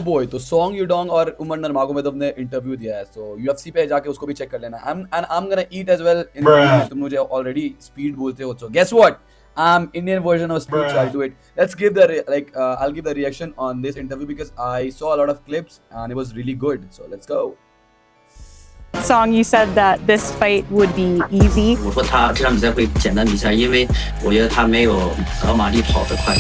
boy, तो Song Yadong और Umar Nurmagomedov ने इंटरव्यू दिया है, so UFC पे जाके उसको भी चेक कर लेना. I'm gonna eat as well in the evening. तुम मुझे already speed बोलते हो, so guess what? I'm Indian version of speed, so I'll do it. Let's give I'll give the reaction on this interview because I saw a lot of clips and it was really good. So let's go. Song, you said that this fight would be easy. 我说他这场比赛会简单比赛，因为我觉得他没有小马力跑得快。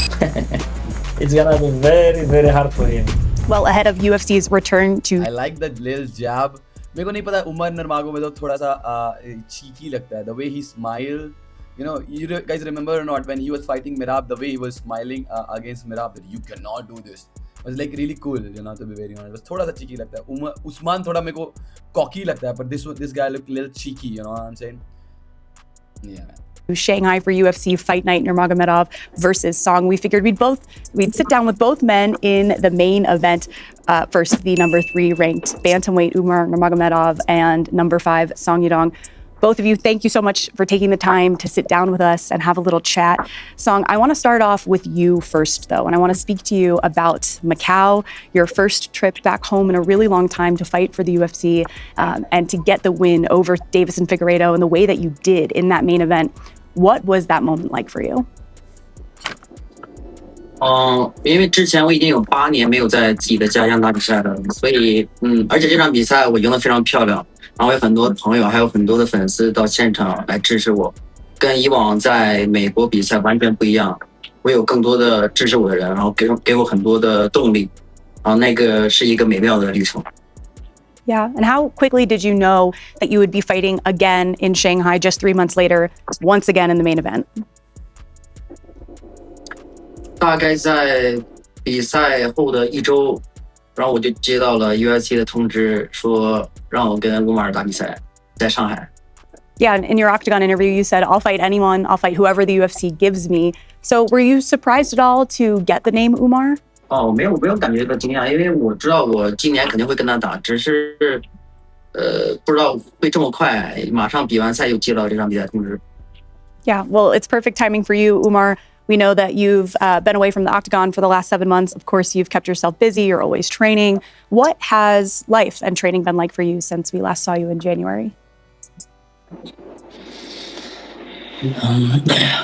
It's gonna be very, very hard for him. Well, ahead of UFC's return to... I like that little jab. मेरे को नहीं पता उमर नरमागोमेदोव थोड़ा सा cheeky लगता है. The way he smiled. You know, you guys remember or not when he was fighting Mirab, the way he was smiling against Mirab that you cannot do this. It was like really cool, you know, to be very honest. It was थोड़ा सा cheeky लगता है. Usman थोड़ा मेरे को cocky लगता है, but this guy looked a little cheeky, you know what I'm saying? Yeah, man. Shanghai for UFC Fight Night Nurmagomedov versus Song. We figured we'd sit down with both men in the main event. First, the number 3 ranked bantamweight Umar Nurmagomedov and number 5 Song Yadong. Both of you, thank you so much for taking the time to sit down with us and have a little chat. Song, I want to start off with you first, though, and I want to speak to you about Macau, your first trip back home in a really long time to fight for the UFC and to get the win over Davis and Figueiredo in the way that you did in that main event. What was that moment like for you? 因为之前我已经有8年没有在自己的家乡打比赛了，所以而且这场比赛我赢得非常漂亮，然后有很多朋友还有很多的粉丝到现场来支持我，跟以往在美国比赛完全不一样。我有更多的支持我的人，然后给我很多的动力，然后那个是一个美妙的旅程。Yeah, and how quickly did you know that you would be fighting again in Shanghai just 3 months later, once again in the main event? 大概在比赛后的1周，然后我就接到了 UFC 的通知，说让我跟乌马尔打比赛，在上海。Yeah, in your Octagon interview, you said, I'll fight anyone, I'll fight whoever the UFC gives me. So were you surprised at all to get the name Umar? 我没有感觉到惊讶，因为我知道我今年肯定会跟他打，只是不知道会这么快，马上比完赛又接到这场比赛通知。Yeah, well, it's perfect timing for you, Umar. We know that you've been away from the Octagon for the last 7 months. Of course, you've kept yourself busy. You're always training. What has life and training been like for you since we last saw you in January?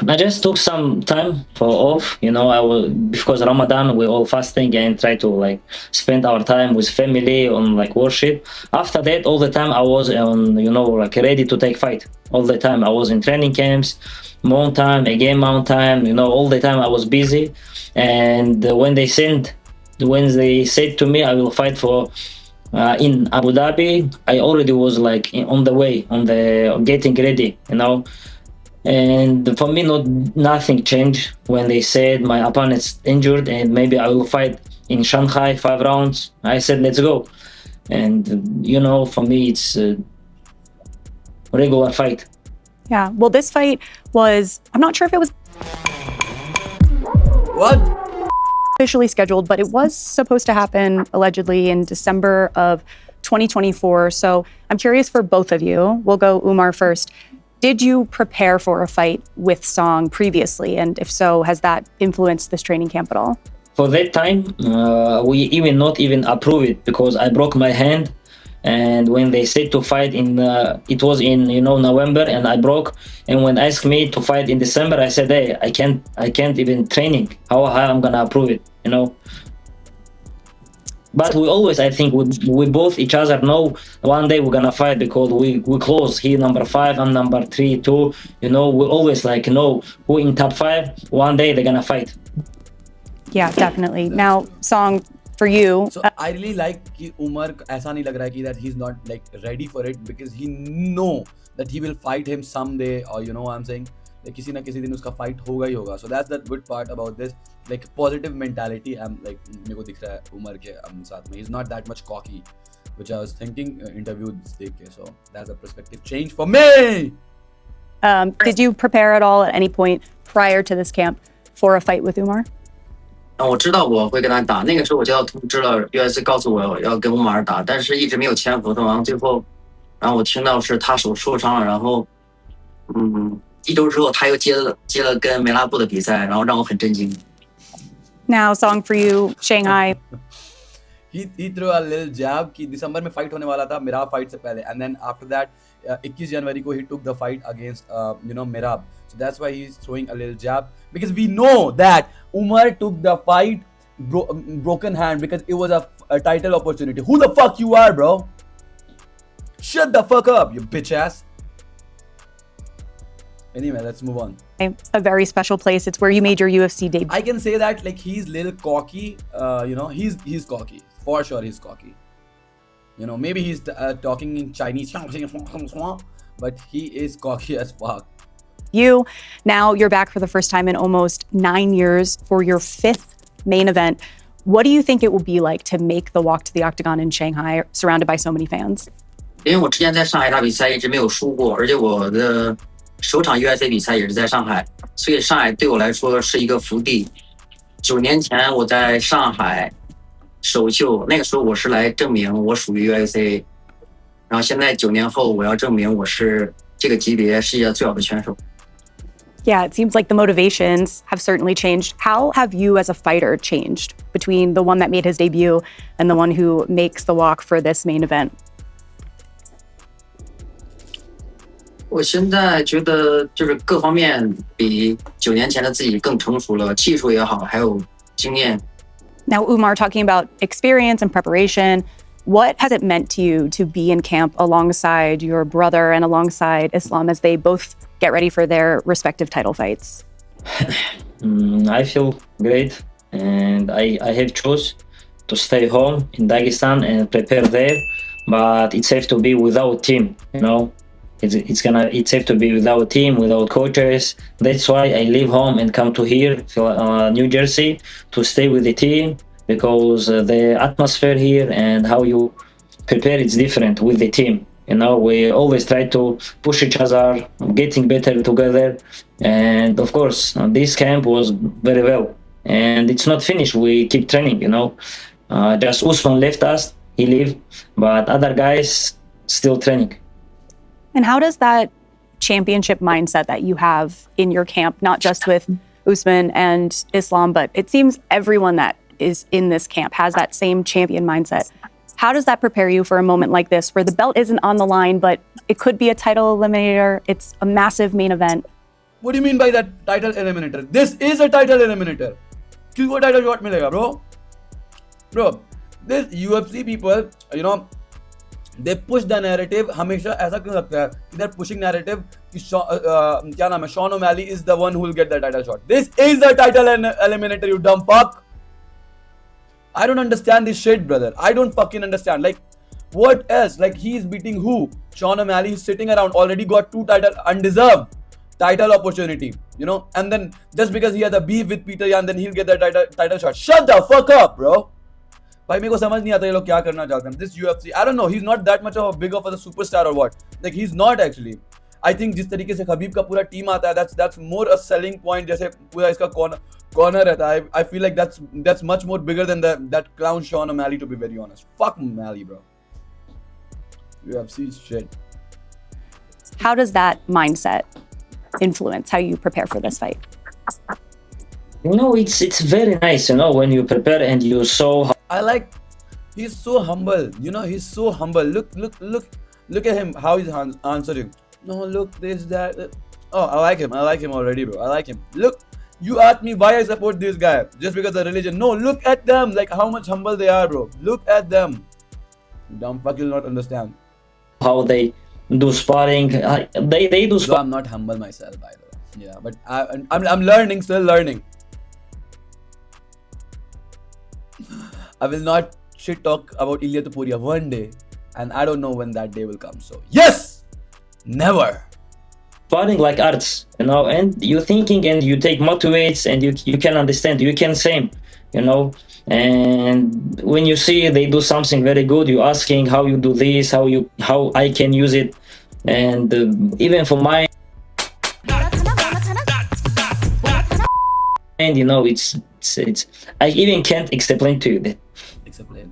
I just took some time for off, you know, because Ramadan, we're all fasting and try to spend our time with family on worship. After that, all the time I was on, ready to take fight. All the time I was in training camps, mountain, again mountain, all the time I was busy. And when they said to me, I will fight for in Abu Dhabi, I already was on the way, getting ready, And for me, nothing changed when they said my opponent's injured and maybe I will fight in Shanghai 5 rounds. I said, let's go. And, for me, it's a regular fight. Yeah, well, this fight was, I'm not sure if it was What? officially scheduled, but it was supposed to happen allegedly in December of 2024. So I'm curious for both of you. We'll go Umar first. Did you prepare for a fight with Song previously? And if so, has that influenced this training camp at all? For that time, we not even approve it because I broke my hand. And when they said to fight it was in November, and I broke. And when they asked me to fight in December, I said, hey, I can't even training. How I'm gonna approve it, But we always, I think, we both each other know one day we're gonna fight because we close. He number 5, I'm number 3, 2. We always know who in top 5. One day they're gonna fight. Yeah, definitely. Now, Song, for you. So I really like कि Umar ऐसा नहीं लग रहा है कि that he's not ready for it because he know that he will fight him someday, or you know what I'm saying. किसी ना किसी दिन उसका fight होगा ही होगा. So that's the good part about this. Positive mentality. मेरे को दिख रहा है उमर के साथ में. He's not that much cocky, which I was thinking interview देख के. So that's a perspective change for me. Did you prepare at all at any point prior to this camp for a fight with Umar? 我知道我会跟他打，那个时候我接到通知了 ，UFC 告诉我要跟乌马尔打，但是一直没有签合同。然后最后，我听到是他手受伤了，然后1周之后他又接了跟梅拉布的比赛，然后让我很震惊。Now, Song, for you, Shanghai. he threw a little jab कि दिसंबर में fight होने वाला था मिराब fight से पहले, and then after that 21 जनवरी को he took the fight against Mirab. So that's why he's throwing a little jab, because we know that Umar took the fight broken hand because it was a title opportunity. Who the fuck you are, bro? Shut the fuck up, you bitch ass. Anyway, let's move on. A very special place. It's where you made your UFC debut. I can say that like he's little cocky. He's cocky for sure. He's cocky. Maybe he's talking in Chinese, but he is cocky as fuck. Now you're back for the first time in almost 9 years for your 5th main event. What do you think it will be like to make the walk to the octagon in Shanghai, surrounded by so many fans? 因为我之前在上海打比赛一直没有输过，而且我的首场 UFC 比赛也是在上海，所以上海对我来说是一个福地。9年前我在上海首秀，那个时候我是来证明我属于 UFC， 然后现在9年后我要证明我是这个级别世界最好的选手。Yeah, it seems like the motivations have certainly changed. How have you as a fighter changed between the one that made his debut and the one who makes the walk for this main event? 我现在觉得就是各方面比9年前的自己更成熟了，技术也好，还有经验。Now, Umar, talking about experience and preparation, what has it meant to you to be in camp alongside your brother and alongside Islam as they both get ready for their respective title fights? I feel great, and I have chose to stay home in Dagestan and prepare there, but it's safe to be without team, It's safe to be without team, without coaches. That's why I leave home and come to here, New Jersey, to stay with the team, because the atmosphere here and how you prepare is different with the team. We always try to push each other, getting better together. And of course, this camp was very well. And it's not finished. We keep training, Just Usman left us, he left, but other guys still training. And how does that championship mindset that you have in your camp, not just with Usman and Islam, but it seems everyone that is in this camp has that same champion mindset. How does that prepare you for a moment like this where the belt isn't on the line, but it could be a title eliminator? It's a massive main event. What do you mean by that title eliminator? This is a title eliminator. Kisko title shot milega, bro? Bro, this UFC people, they push the narrative. हमेशा ऐसा क्यों लगता है कि they're pushing narrative कि क्या नाम है, Sean O'Malley is the one who will get the title shot. This is the title eliminator, you dumb fuck. I don't understand this shit, brother. I don't fucking understand. Like, what else? Like, he's beating who? Sean O'Malley is sitting around, already got 2 undeserved title opportunity, and then just because he has a beef with Peter Yan, then he'll get the title shot. Shut the fuck up, bro. भाई मेरे को समझ नहीं आता ये लोग क्या करना चाहते हैं. This UFC, I don't know. He's not that much of a big of a superstar or what. Like, he's not actually. I think जिस तरीके से खबीब का पूरा टीम आता है, that's more a selling point. जैसे पूरा इसका corner रहता है. I feel like that's much more bigger than that clown Sean O'Malley, to be very honest. Fuck O'Malley, bro. UFC shit. How does that mindset influence how you prepare for this fight? It's very nice, when you prepare and you saw. He's so humble. He's so humble. Look at him. How he's answering. No, look, this, that. Oh, I like him already, bro. I like him. Look, you asked me why I support this guy just because of religion. No, look at them. Like how much humble they are, bro. Look at them. Dumb fuck, you'll not understand. How they do sparring. They do sparring. So I'm not humble myself, by the way. Yeah, but I'm learning, still learning. I will not shit talk about Ilya Topuria one day, and I don't know when that day will come. So yes, never. Sparring like arts, and you're thinking and you take motivates and you can understand, you can same, and when you see they do something very good, you're asking how you do this, how I can use it, and even for my and it's I even can't explain to you that. Explain.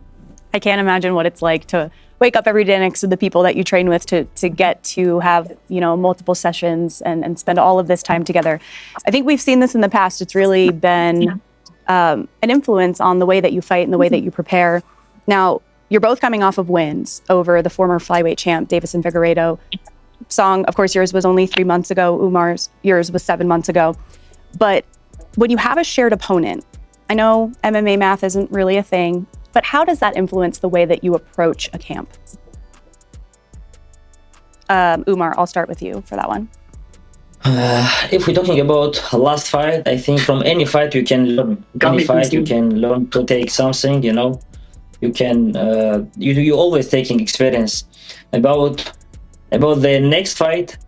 I can't imagine what it's like to wake up every day next to the people that you train with to get to have, multiple sessions and spend all of this time together. I think we've seen this in the past. It's really been an influence on the way that you fight and the way that you prepare. Now, you're both coming off of wins over the former flyweight champ, Davison Figueiredo. Song, of course, yours was only 3 months ago. Yours was 7 months ago. But when you have a shared opponent, I know MMA math isn't really a thing, but how does that influence the way that you approach a camp? Umar, I'll start with you for that one. If we're talking about last fight, I think from any fight you can learn. Any fight you can learn to take something. You can you always taking experience. About the next fight,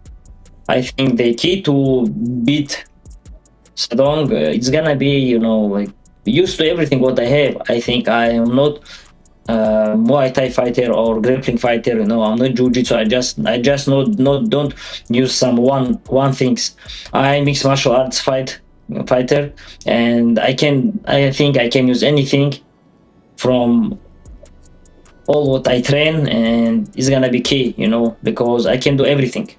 I think the key to beat Yadong, it's gonna be like used to everything what I have. I think I am not Muay Thai fighter or grappling fighter. I'm not Jiu-Jitsu. I just don't use some one things. I mixed martial arts fighter, and I think I can use anything from all what I train, and it's gonna be key, because I can do everything.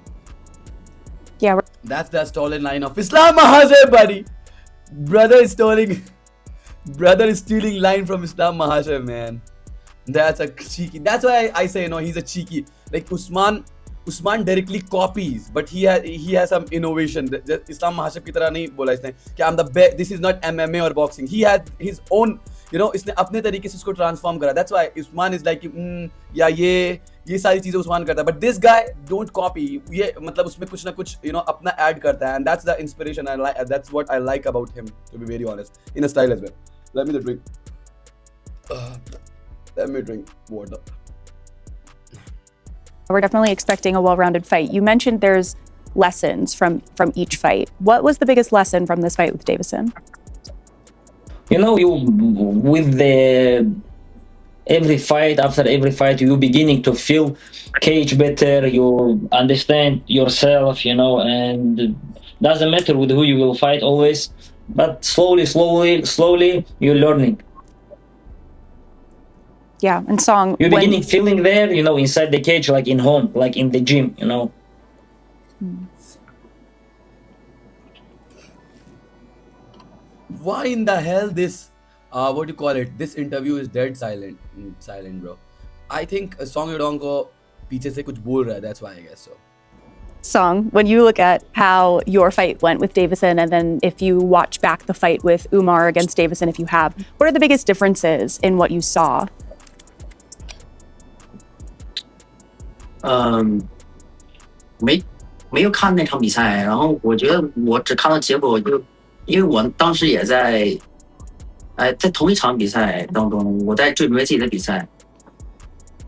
Yeah, That's the stolen line of Islam Makhachev, buddy. Brother is stealing line from Islam Makhachev, man. That's a cheeky. That's why I say he's a cheeky. Like Usman directly copies, but he has some innovation. Islam Makhachev की तरह नहीं बोला इसने कि I'm the best. This is not MMA or boxing. He had his own. इसने अपने तरीके से उसको transform करा. That's why Usman is like या ये सारी चीजें उस्मान करता है. But this guy don't copy. ये मतलब उसमें कुछ ना कुछ अपना add करता है, and that's the inspiration I like. That's what I like about him, to be very honest, in a style as well. Let me drink water. we're definitely expecting a well-rounded fight. You mentioned there's lessons from each fight. What was the biggest lesson from this fight with Davison? With after every fight, you beginning to feel cage better. You understand yourself, and doesn't matter with who you will fight always, but slowly you're learning. Yeah, and Song, you're beginning feeling there, inside the cage, like in home, like in the gym, Why in the hell this what do you call it? This interview is dead silent, bro. I think Song Yadong को पीछे से कुछ बोल रहा है. That's why I guess so. Song, when you look at how your fight went with Davison, and then if you watch back the fight with Umar against Davison, if you have, what are the biggest differences in what you saw? 没有看那场比赛，然后我觉得我只看到结果，因为我当时也在同一场比赛当中，我在准备自己的比赛，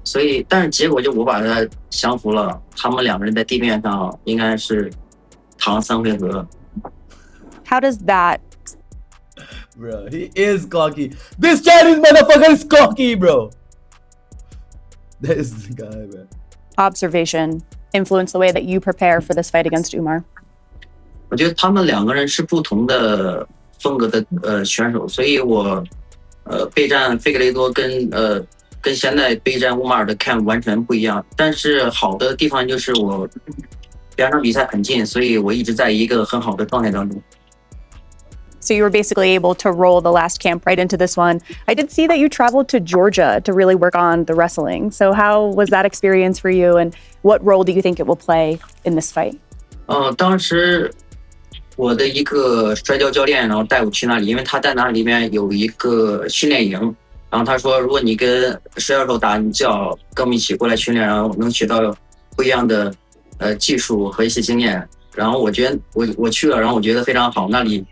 所以但是结果就我把他降服了，他们两个人在地面上应该是躺3回合。How does that? Bro, he is cocky. This Chinese motherfucker is cocky, bro. This guy, man. Observation influence the way that you prepare for this fight against Umar? 我觉得他们两个人是不同的风格的选手，所以我备战费格雷多跟现在备战乌马尔的看完全不一样。但是好的地方就是我两场比赛很近，所以我一直在一个很好的状态当中。So you were basically able to roll the last camp right into this one. I did see that you traveled to Georgia to really work on the wrestling. So how was that experience for you, and what role do you think it will play in this fight? 当时我的一个摔跤教练，然后带我去那里，因为他在那里面有一个训练营，然后他说，如果你跟摔跤手打，你最好跟我们一起过来训练，然后能学到不一样的技术和一些经验。然后我觉得我去了，然后我觉得非常好，那里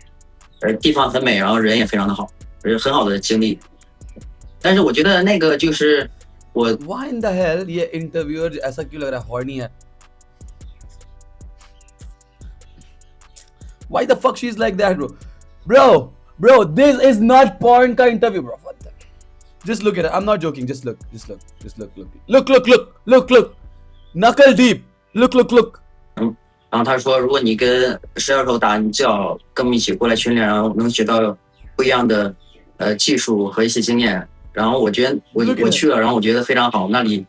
地方很美，然后人也非常的好，很好的经历。但是我觉得那个就是我 Why in the hell ये interviewer ऐसा क्यों लग रहा है horny है? Why the fuck she's like that, bro? Bro, this is not porn ka interview, bro. What the? Just look at it. I'm not joking. Just look. Look. Knuckle deep. Look. 然后他说，如果你跟摔跤手打，你最好跟我们一起过来训练，然后能学到不一样的技术和一些经验。然后我觉得我去了，然后我觉得非常好，那里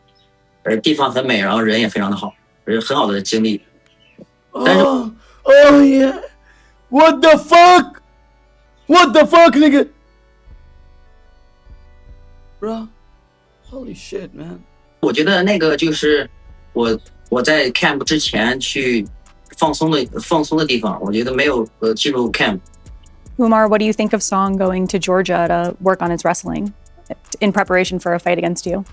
地方很美，然后人也非常的好，很好的经历。但是 Oh yeah. What the fuck, nigga? Bro, Holy shit, man. 我觉得那个就是我在 camp 之前去放松的地方，我觉得没有进入 camp。 Umar, what do you think of Song going to Georgia to work on his wrestling in preparation for a fight against you?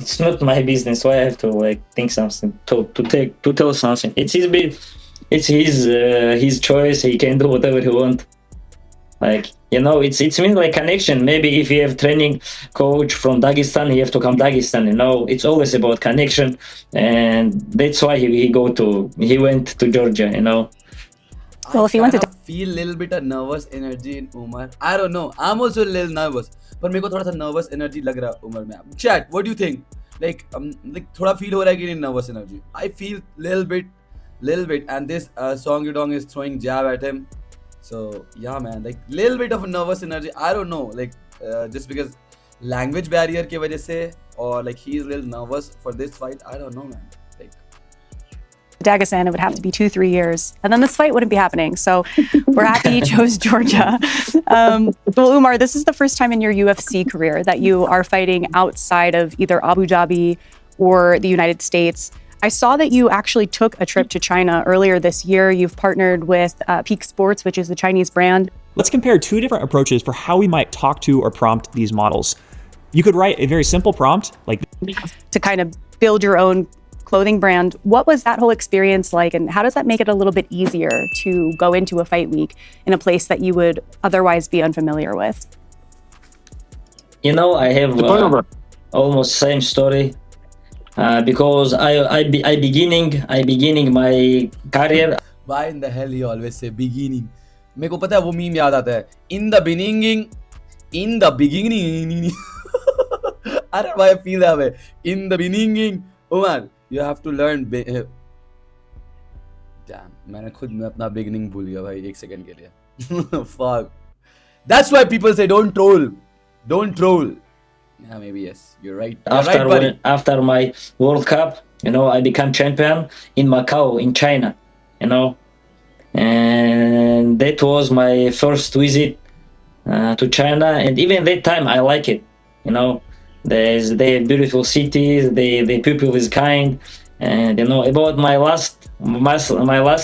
It's not my business. Why I have to like think something to tell something? It's his choice. He can do whatever he want. Like, you know, it's mean like connection. Maybe if you have training coach from Dagestan, he have to come Dagestan. You know, it's always about connection, and that's why he went to Georgia. You know. Well, if he went to feel little bit of nervous energy in Umar. I don't know. I'm also a little nervous. पर मेरे को थोड़ा सा nervous energy लग रहा है उमर में. Chat, what do you think? Like थोड़ा feel हो रहा है कि नहीं nervous energy? I feel little bit, and this Song Yadong is throwing jab at him. So yeah, man, like little bit of nervous energy. I don't know, like just because language barrier की वजह से, or like he is a little nervous for this fight. I don't know, man. Like Dagestan, it would have to be 2-3 years, and then this fight wouldn't be happening. So we're happy you chose Georgia. Well, Umar, this is the first time in your UFC career that you are fighting outside of either Abu Dhabi or the United States. I saw that you actually took a trip to China earlier this year. You've partnered with Peak Sports, which is the Chinese brand. Let's compare two different approaches for how we might talk to or prompt these models. You could write a very simple prompt like to kind of build your own clothing brand. What was that whole experience like, and how does that make it a little bit easier to go into a fight week in a place that you would otherwise be unfamiliar with? You know, I have almost same story. Because I beginning my career. Why in the hell you always say beginning? मेरे को पता है वो meme याद आता है. In the beginning. I don't know why I feel that way. In the beginning, Umar, you have to learn. Damn, मैंने खुद में अपना beginning भूल गया भाई 1 second के लिए. Fuck. That's why people say don't troll. Don't troll. Yeah, maybe yes. You're right. After my World Cup, you know, I became champion in Macau, in China, you know, and that was my first visit to China. And even that time, I like it. You know, the beautiful cities, the people is kind, and you know, about my last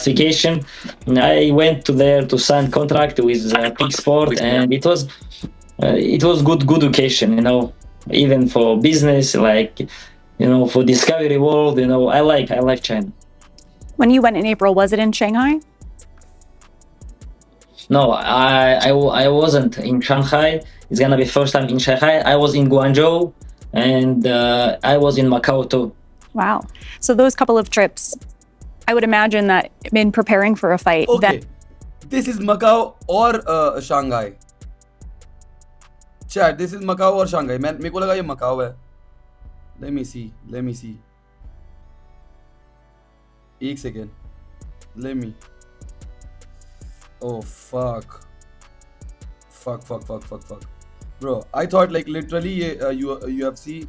vacation, I went there to sign contract with Peak Sport, and it was good occasion, you know. Even for business, like, you know, for Discovery World, you know, I like China. When you went in April, was it in Shanghai? No, I wasn't in Shanghai. It's gonna be first time in Shanghai. I was in Guangzhou, and I was in Macau too. Wow. So those couple of trips, I would imagine that in preparing for a fight. Okay, this is Macau or Shanghai? Chat, this is Macau or Shanghai? मेरे को लगा ये Macau है. Let me see. 1 second. Let me. Oh fuck. Bro, I thought like literally UFC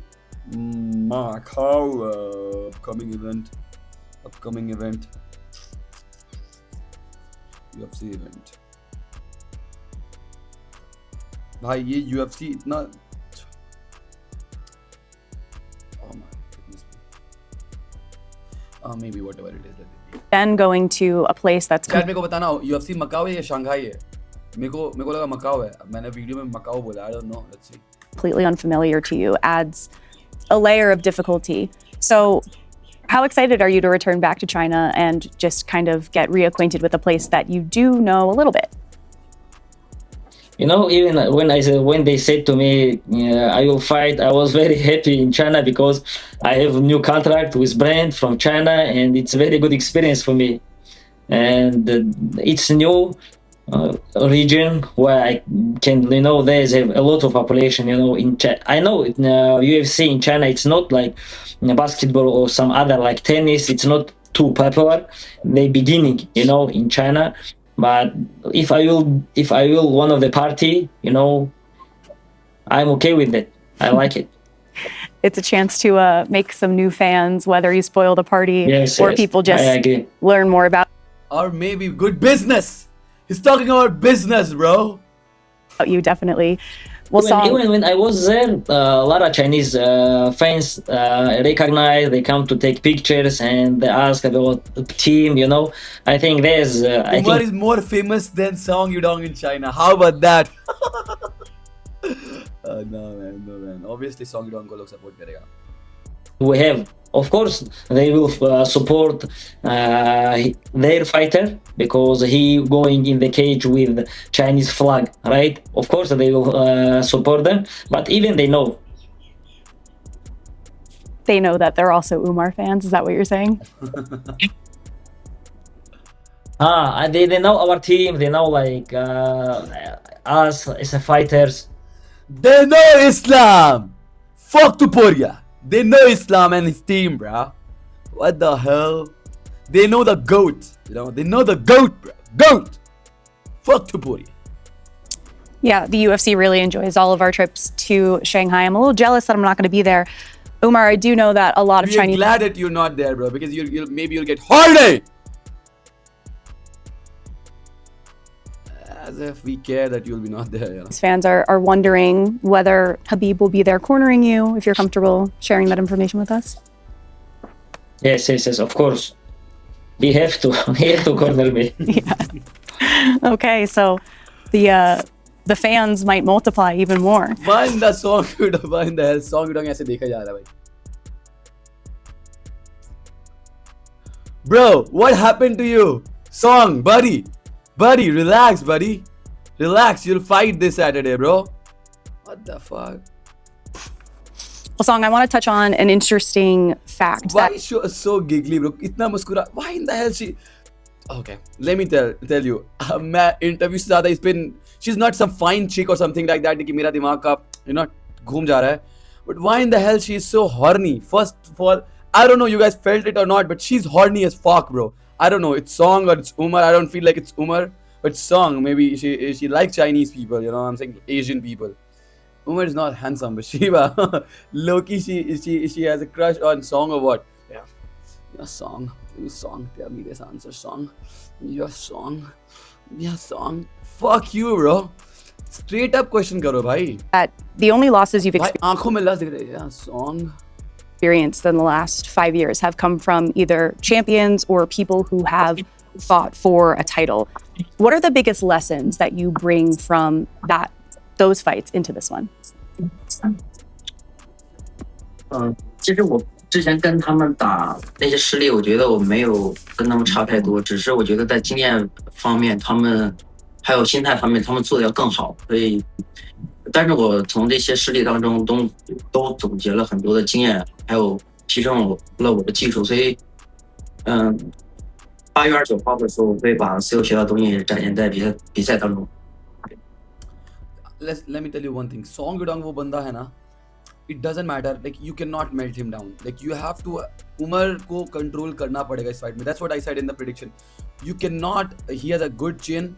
Macau upcoming event. UFC event. भाई ये UFC इतना, oh my goodness, maybe whatever it is, let it be. Then going to a place that's यार मेरे को बताना UFC Macau है या Shanghai है? मेरे को लगा Macau है. मैंने वीडियो में Macau बोला. I don't know. Let's see. completely unfamiliar to you adds a layer of difficulty. So how excited are you to return back to China and just kind of get reacquainted with a place that you do know a little bit? You know, even when they said to me, I will fight, I was very happy in China because I have a new contract with brand from China, and it's a very good experience for me. And it's a new region where I can, you know, there's a lot of population, you know, in China. I know UFC in China, it's not like basketball or some other like tennis, it's not too popular. They beginning, you know, in China. But if I will one of the party, you know, I'm okay with it. I like it. It's a chance to make some new fans, whether you spoil the party or people just learn more about. Or maybe good business. He's talking about business, bro. You definitely. Well, Song, Even when I was there, a lot of Chinese fans recognize, they come to take pictures and they ask about the team. I think there's. I Umar think is more famous than Song Yadong in China. How about that? No man. Obviously Song Yadong को लोग support करेगा. we have, of course, they will support their fighter because he going in the cage with Chinese flag, right? Of course, they will support them, but even they know. they know that they're also Umar fans. Is that what you're saying? They know our team. They know like us as a fighters. They know Islam. Fuck Tuporia. They know Islam and his team, bruh. What the hell? They know the GOAT. They know the GOAT, bruh. GOAT. Fuck Tuporia. Yeah, the UFC really enjoys all of our trips to Shanghai. I'm a little jealous that I'm not going to be there. Umar, I do know that a lot of We're Chinese. glad that you're not there, bro, because maybe you'll get holiday. As if we care that you'll be not there. Fans are wondering whether Habib will be there cornering you, if you're comfortable sharing that information with us. Yes, of course. He have to corner me. Okay, so the fans might multiply even more. Why in the song Yadong ऐसे देखा जा रहा है भाई? Bro, what happened to you? Song, buddy, relax, buddy. Relax, you'll fight this Saturday, bro. What the fuck? Well, Song, I want to touch on an interesting fact. Why is she so giggly, bro? Itna muskura. Why in the hell she? Okay, let me tell you. मैं interview से ज़्यादा इस पे she's not some fine chick or something like that कि मेरा दिमाग का घूम जा रहा है. But why in the hell she is so horny? First of all, I don't know you guys felt it or not, but she's horny as fuck, bro. I don't know, it's Song or it's Umar. I don't feel like it's Umar, but Song. Maybe she likes Chinese people, I'm saying Asian people. Umar is not handsome, but Shiva, Loki, she has a crush on Song or what? Yeah, Song. Tell me this answer, Song. Your Song. Yeah, Song. Fuck you, bro. Straight up question karo, bhai. That the only losses you've Bhai, aankhon mein lust dikh rahi hai. Yeah, Song. experienced in the last 5 years have come from either champions or people who have fought for a title. What are the biggest lessons that you bring from those fights into this one? 其实我之前跟他们打那些实力，我觉得我没有跟他们差太多，只是我觉得在经验方面，他们还有心态方面，他们做的要更好。所以，但是我从这些实力当中都总结了很多的经验，还有提升了我的技术。所以，8月29号的时候，我会把所有学到的东西展现在比赛当中。Let me tell you one thing. Song Yadong वो बंदा है ना. It doesn't matter. Like you cannot melt him down. Like you have to. Umar को control करना पड़ेगा इस fight में. That's what I said in the prediction. You cannot. He has a good chin.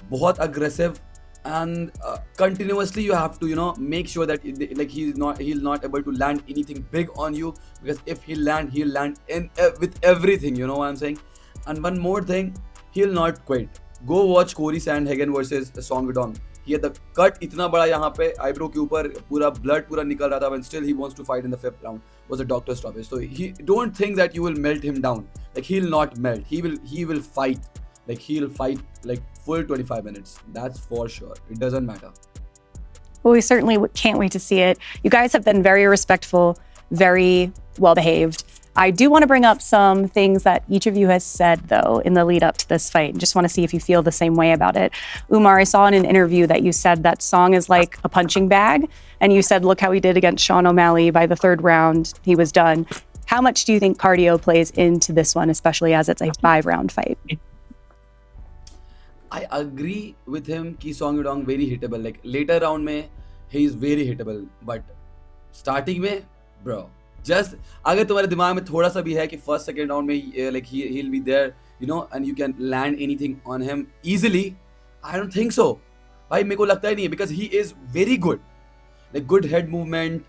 बहुत aggressive. And continuously you have to make sure that like he's not able to land anything big on you, because if he'll land with everything, you know what I'm saying. And one more thing, he'll not quit. Go watch Corey Sandhagen versus Song Yadong. He had the cut इतना बड़ा यहाँ पे eyebrow के ऊपर पूरा blood पूरा निकल रहा था, when still he wants to fight in the 5th round. Was a doctor stoppage. So he don't think that you will melt him down. Like he'll not melt. He will fight. Like he'll fight like full 25 minutes. That's for sure. It doesn't matter. Well, we certainly can't wait to see it. You guys have been very respectful, very well behaved. I do want to bring up some things that each of you has said, though, in the lead up to this fight. Just want to see if you feel the same way about it. Umar, I saw in an interview that you said that Song is like a punching bag. And you said, look how he did against Sean O'Malley. By the 3rd round, he was done. How much do you think cardio plays into this one, especially as it's a 5-round fight? I agree with him कि Song Yadong very hittable. Like later round में he is very hittable, but starting में bro, just अगर तुम्हारे दिमाग में थोड़ा सा भी है कि first second round में like he'll be there, and you can land anything on him easily, I don't think so. भाई मेरे को लगता ही नहीं है, because he is very good, like good head movement,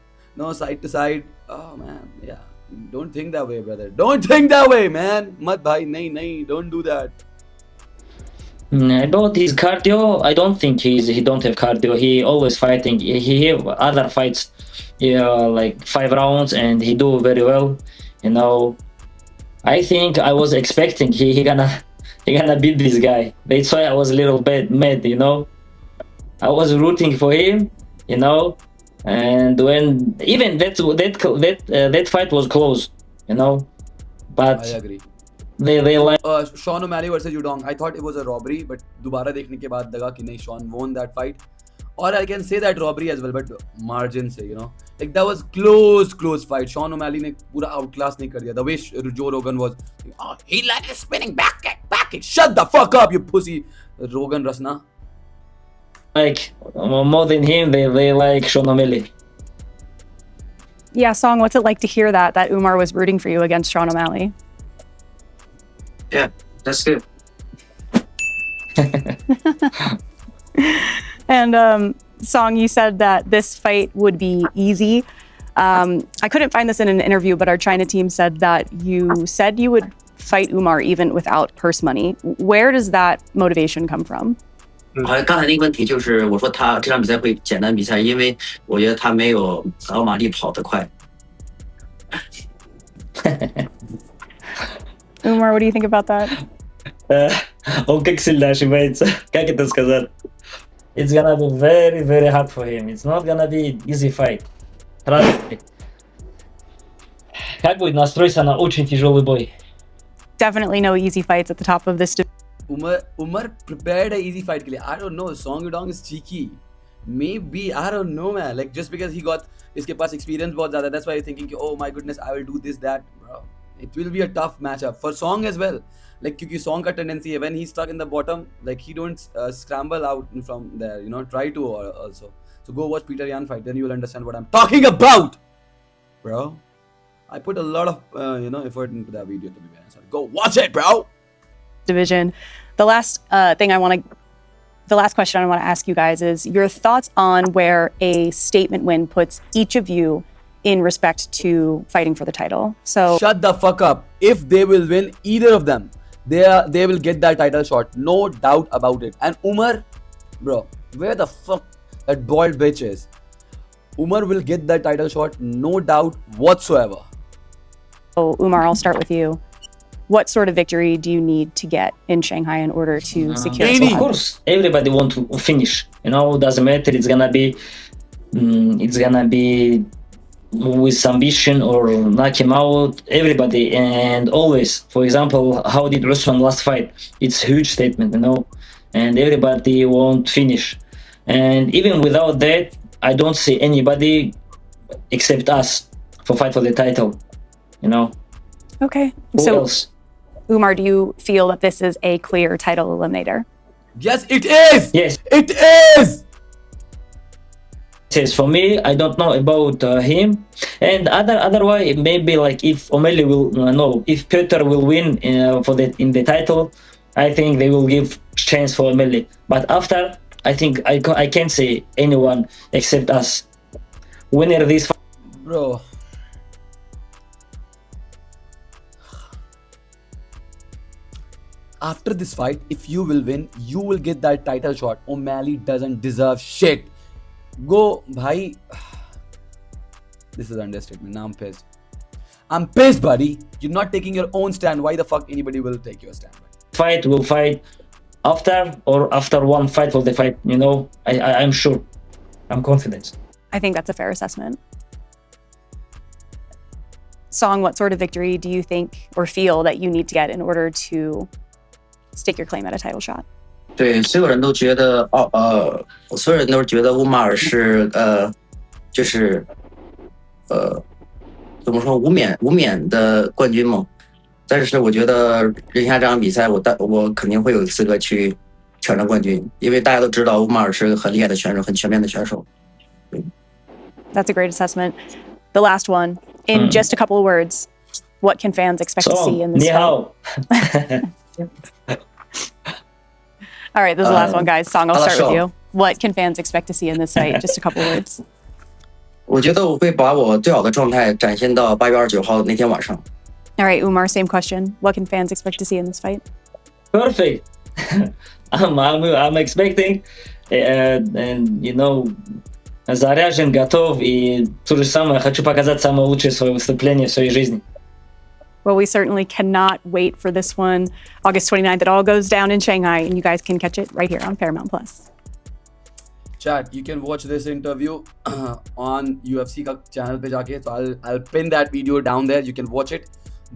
side to side. Oh man, yeah, don't think that way, brother. Don't think that way, man. मत भाई, नहीं, don't do that. About his cardio, I don't think he don't have cardio. He always fighting. He have other fights, yeah, like 5 rounds, and he do very well. You know, I think I was expecting he gonna beat this guy. That's why I was a little bit mad. You know, I was rooting for him. You know, and when even that fight was close. You know, but I agree. they like. Sean O'Malley versus Yadong. I thought it was a robbery, but दोबारा देखने के बाद लगा कि नहीं, Sean won that fight. Or I can say that robbery as well, but margin से, you know, like that was close fight. Sean O'Malley ने पूरा outclass नहीं कर दिया. The way Joe Rogan was, oh, he like a spinning back kick. Shut the fuck up, you pussy, Rogan Rasna. Like more than him, they like Sean O'Malley. Yeah, Song, what's it like to hear that Umar was rooting for you against Sean O'Malley? Yeah, that's good. And Song, you said that this fight would be easy. I couldn't find this in an interview, but our China team said that you said you would fight Umar even without purse money. Where does that motivation come from? 好像刚才那个问题就是，我说他这场比赛会简单比赛，因为我觉得他没有奥马利跑得快。 Umar, what do you think about that? Он как сильно ошибается. Как это сказать? It's gonna be very, very hard for him. It's not gonna be easy fight. Trust me. Как будет настроиться на очень тяжелый бой? Definitely no easy fights at the top of this. Umar prepared an easy fight के लिए. I don't know. Song Yadong is cheeky. Maybe, I don't know, man. Like just because he got इसके पास experience बहुत ज़्यादा, that's why you're thinking, oh my goodness, I will do this, that, bro. It will be a tough matchup for Song as well. Like क्योंकि Song का tendency है when he's stuck in the bottom, like he don't scramble out from there. You know, try to also. So go watch Peter Yan fight, then you will understand what I'm talking about, bro. I put a lot of effort into that video, to be honest. Go watch it, bro. Division. The last question I want to ask you guys is your thoughts on where a statement win puts each of you in respect to fighting for the title. So shut the fuck up. If they will win, either of them, they will get that title shot, no doubt about it. And Umar, bro, where the fuck that bald bitch is? Umar will get that title shot, no doubt whatsoever. Umar, I'll start with you. What sort of victory do you need to get in Shanghai in order to secure a spot? Of course, everybody want to finish. You know, doesn't matter. It's gonna be with ambition or knock him out. Everybody and always. For example, how did Ruslan last fight? It's a huge statement, you know, and everybody want finish. And even without that, I don't see anybody except us for fight for the title. You know. Okay. Who else? Umar, do you feel that this is a clear title eliminator? Yes, it is. Yes, it is. Yes, for me, I don't know about him. And otherwise, maybe like if O'Malley will if Peter will win in the title, I think they will give chance for O'Malley. But after, I think I can't say anyone except us. Winner this fight. Bro. After this fight, if you will win, you will get that title shot. O'Malley doesn't deserve shit. Go, bhai. This is understatement. Now I'm pissed. I'm pissed, buddy. You're not taking your own stand. Why the fuck anybody will take your stand? Fight will fight after one fight for the fight. You know, I'm sure. I'm confident. I think that's a fair assessment. Song, what sort of victory do you think or feel that you need to get in order to stake your claim at a title shot? 对，所有人都觉得所有人都是觉得乌马尔是就是怎么说无冕的冠军嘛。但是我觉得赢下这场比赛，我肯定会有资格去挑战冠军，因为大家都知道乌马尔是个很厉害的选手，很全面的选手。That's a great assessment. The last one, in just a couple of words, what can fans expect to see in this fight? All right, this is the last one, guys. Song, I'll start with you. What can fans expect to see in this fight? Just a couple of words. 我觉得我会把我最好的状态展现到8月29号那天晚上。All right, Umar, same question. What can fans expect to see in this fight? Perfect. I'm expecting, and you know, заряжен, готов, и то же самое, хочу показать самое лучшее свое выступление в своей жизни. Well, we certainly cannot wait for this one. August 29th, it all goes down in Shanghai, and you guys can catch it right here on Paramount Plus. Chat, you can watch this interview on UFC का channel पे जाके, so I'll pin that video down there. You can watch it.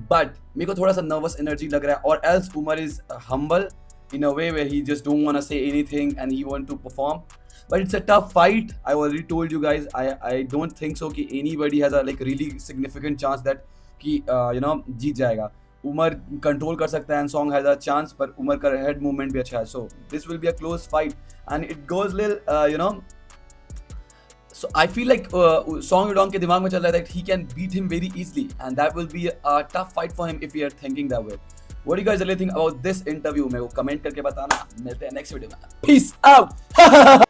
But मेरे को थोड़ा सा nervous energy लग रहा है, or else Umar is humble in a way where he just don't want to say anything and he want to perform. But it's a tough fight. I already told you guys. I don't think so कि anybody has a like really significant chance that कि you know जीत जाएगा. Umar control कर सकता है and Song has a chance, पर Umar का head movement भी अच्छा है. So this will be a close fight and it goes little you know. So I feel like Song Yadong के दिमाग में चल रहा है that he can beat him very easily and that will be a tough fight for him if we are thinking that way. What do you guys really think about this interview? मेरे को comment करके बताना. मिलते हैं next video में. Peace out.